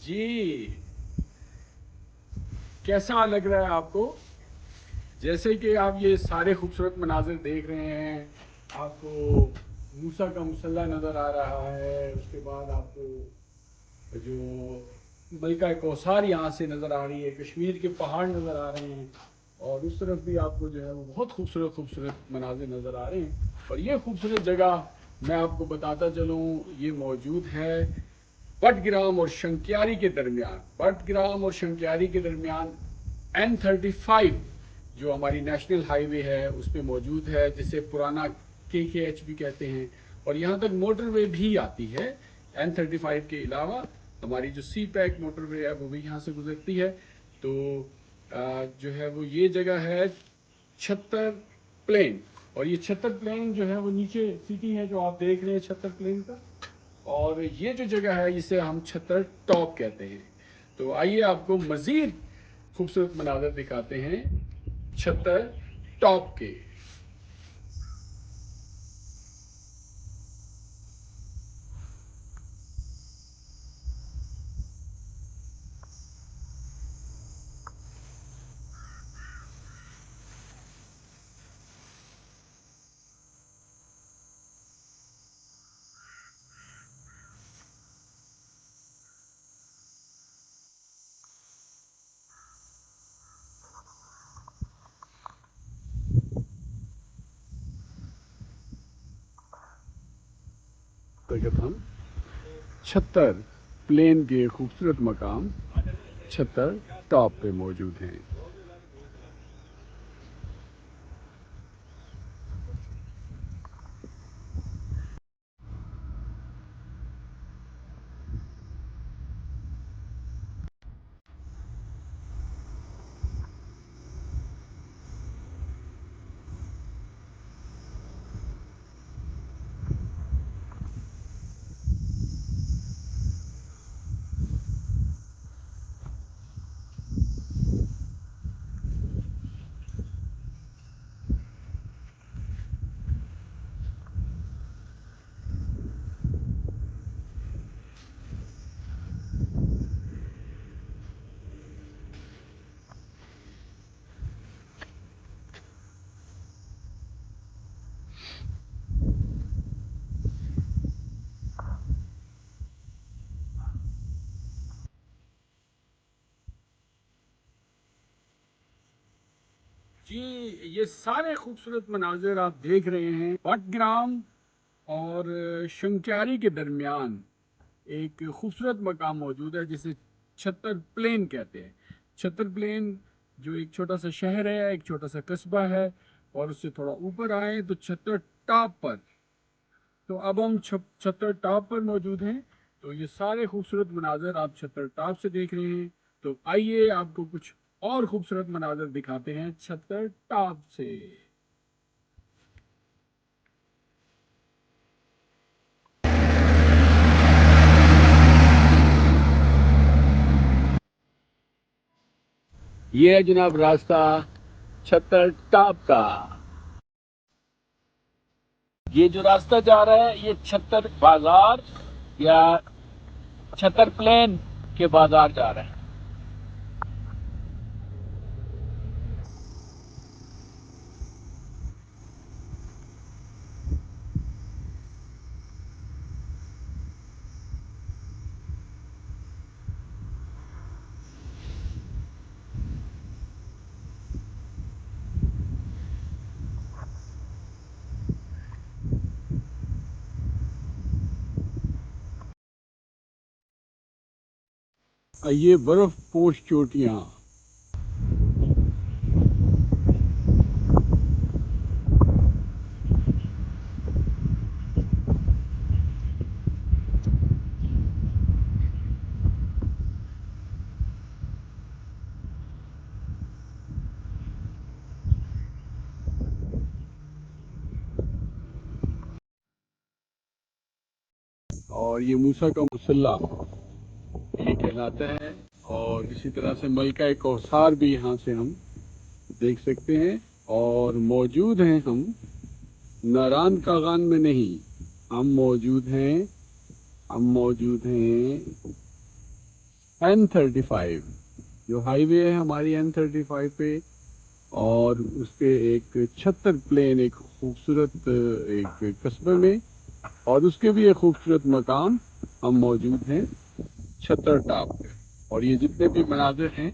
जी, कैसा लग रहा है आपको? जैसे कि आप ये सारे खूबसूरत मनाजिर देख रहे हैं, आपको मूसा का मुसल्ला नज़र आ रहा है, उसके बाद आपको जो मलिका कौसार यहाँ से नज़र आ रही है, कश्मीर के पहाड़ नज़र आ रहे हैं, और उस तरफ भी आपको जो है वो बहुत खूबसूरत खूबसूरत मनाजिर नज़र आ रहे हैं। और ये खूबसूरत जगह मैं आपको बताता चलूँ, ये मौजूद है बटग्राम और शंक्यारी के दरमियान। बटग्राम और शंक्यारी के दरमियान N35 जो हमारी नेशनल हाईवे है उस पे मौजूद है, जिसे पुराना KKH भी कहते हैं। और यहाँ तक मोटरवे भी आती है। N35 के अलावा हमारी जो सी पैक मोटरवे है वो भी यहाँ से गुजरती है। तो जो है वो ये जगह है छत्तर प्लेन। और ये छत्तर प्लेन जो है वो नीचे सिटी है जो आप देख रहे हैं छत्तर प्लेन का। और ये जो जगह है इसे हम छत्तर टॉप कहते हैं। तो आइए आपको मज़ीद खूबसूरत मनाज़र दिखाते हैं छत्तर टॉप के। तक हम छत्तर प्लेन के खूबसूरत मकाम छत्तर टॉप पे मौजूद हैं। जी, ये सारे खूबसूरत मनाजिर आप देख रहे हैं बटग्राम और शंक्यारी के दरमियान एक खूबसूरत मकाम मौजूद है जिसे छत्तर प्लेन कहते हैं। छत्तर प्लेन जो एक छोटा सा शहर है, एक छोटा सा कस्बा है। और उससे थोड़ा ऊपर आए तो छत्तर टॉप पर। तो अब हम छत्तर टॉप पर मौजूद हैं। तो ये सारे खूबसूरत मनाजर आप छत्तर टॉप से देख रहे हैं। तो आइए आपको कुछ और खूबसूरत मनाजर दिखाते हैं छत्तर टॉप से। ये है जनाब रास्ता छत्तर टॉप का। ये जो रास्ता जा रहा है ये छत्तर बाजार या छत्तर प्लेन के बाजार जा रहा है। ये बर्फ पोश चोटियां। और ये मूसा का मुसल्ला ये कहलाता है। और इसी तरह से मलका कौसार भी यहाँ से हम देख सकते हैं। और मौजूद हैं हम नारान कागान में नहीं, हम मौजूद हैं N35 جو ہائی وے ہے ہماری N35 پہ، اور اس پہ ایک چھتر پلین ایک خوبصورت ایک قصبے میں، اور اس کے بھی ایک خوبصورت مقام ہم موجود ہیں چھتر ٹاپ پہ. اور یہ جتنے بھی مناظر ہیں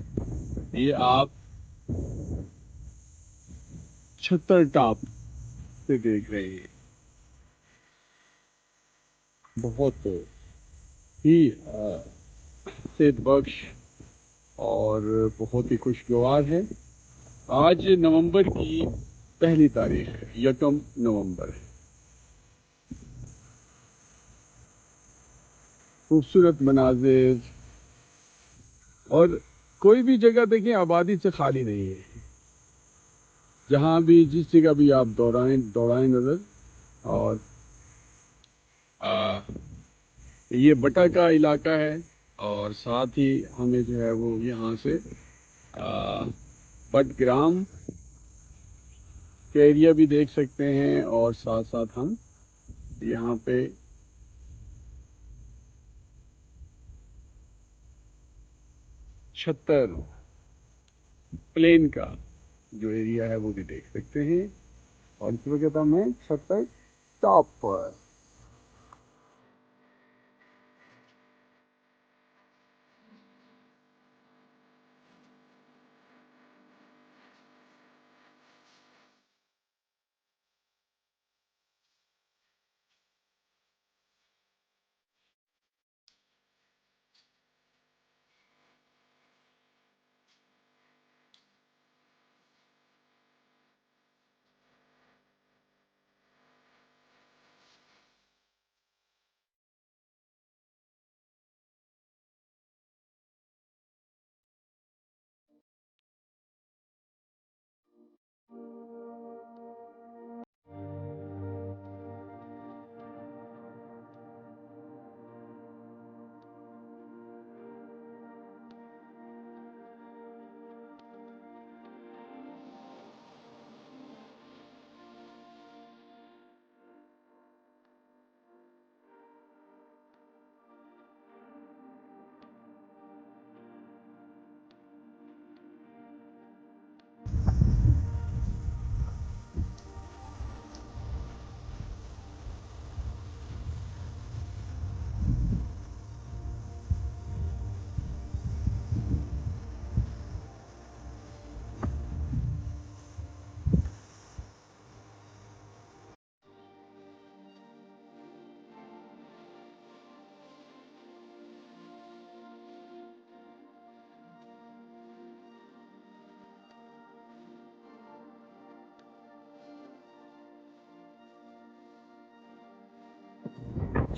یہ آپ چھتر ٹاپ سے دیکھ رہے ہیں. بہت ہی صحت بخش اور بہت ہی خوشگوار ہے. آج نومبر کی پہلی تاریخ ہے، 1 نومبر ہے. خوبصورت مناظر، اور کوئی بھی جگہ دیکھیں آبادی سے خالی نہیں ہے. جہاں بھی جس جگہ بھی آپ دوڑائیں نظر. اور یہ بٹا کا علاقہ ہے، اور ساتھ ہی ہمیں جو ہے وہ یہاں سے بٹ گرام کے ایریا بھی دیکھ سکتے ہیں، اور ساتھ ساتھ ہم یہاں پہ چھتر پلین کا جو ایریا ہے وہ بھی دیکھ سکتے ہیں. اور اس وقت ہم ہیں چھتر ٹاپ پر.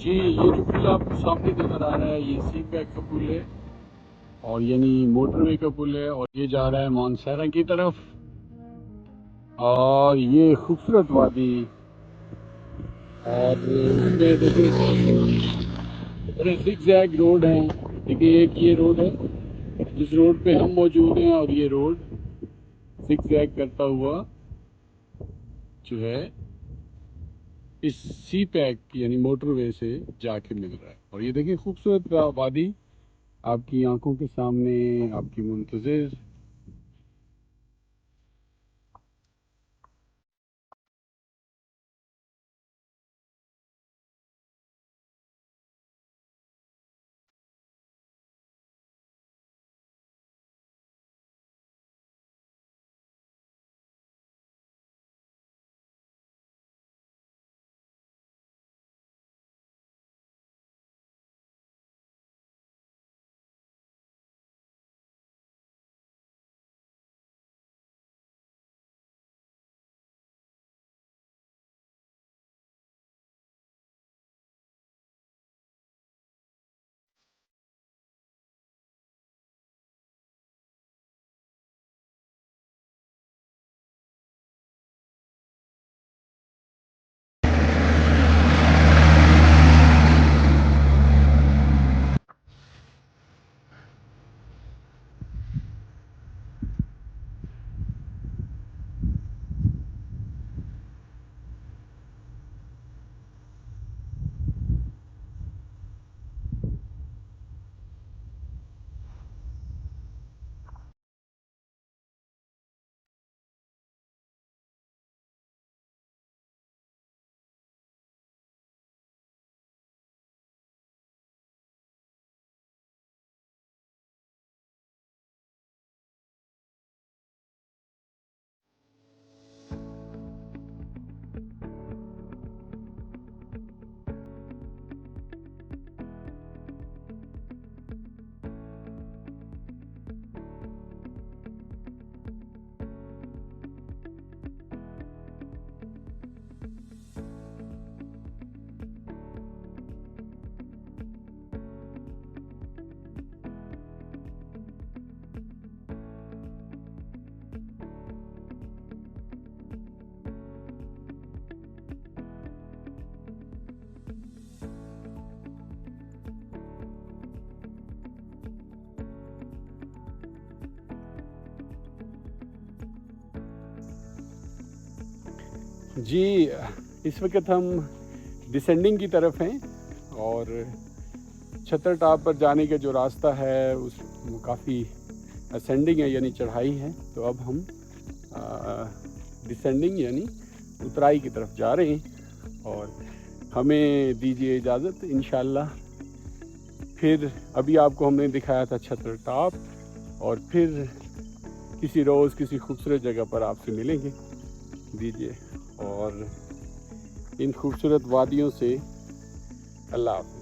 جی یہ جو پل آپ کو سامنے نظر آ رہا ہے یہ سی پیک کا پل ہے، اور یعنی موٹر وے کا پل ہے، اور یہ جا رہا ہے مانسہرہ کی طرف. اور یہ خوبصورت وادی، اور اس میں دیکھیں زگ زیگ روڈ ہیں. دیکھیں ایک یہ روڈ ہے جس روڈ پہ ہم موجود ہیں، اور یہ روڈ زگ زیگ کرتا ہوا جو ہے اس سی پیک یعنی موٹر وے سے جا کے مل رہا ہے. اور یہ دیکھیں خوبصورت وادی آپ کی آنکھوں کے سامنے، آپ کی منتظر. جی اس وقت ہم ڈسینڈنگ کی طرف ہیں اور چھتر ٹاپ پر جانے کا جو راستہ ہے وہ کافی اسینڈنگ ہے یعنی چڑھائی ہے. تو اب ہم ڈسینڈنگ یعنی اترائی کی طرف جا رہے ہیں اور ہمیں دیجیے اجازت انشاءاللہ. پھر ابھی آپ کو ہم نے دکھایا تھا چھتر ٹاپ اور پھر کسی روز کسی خوبصورت جگہ پر آپ سے ملیں گے. دیجیے اور ان خوبصورت وادیوں سے اللہ حافظ.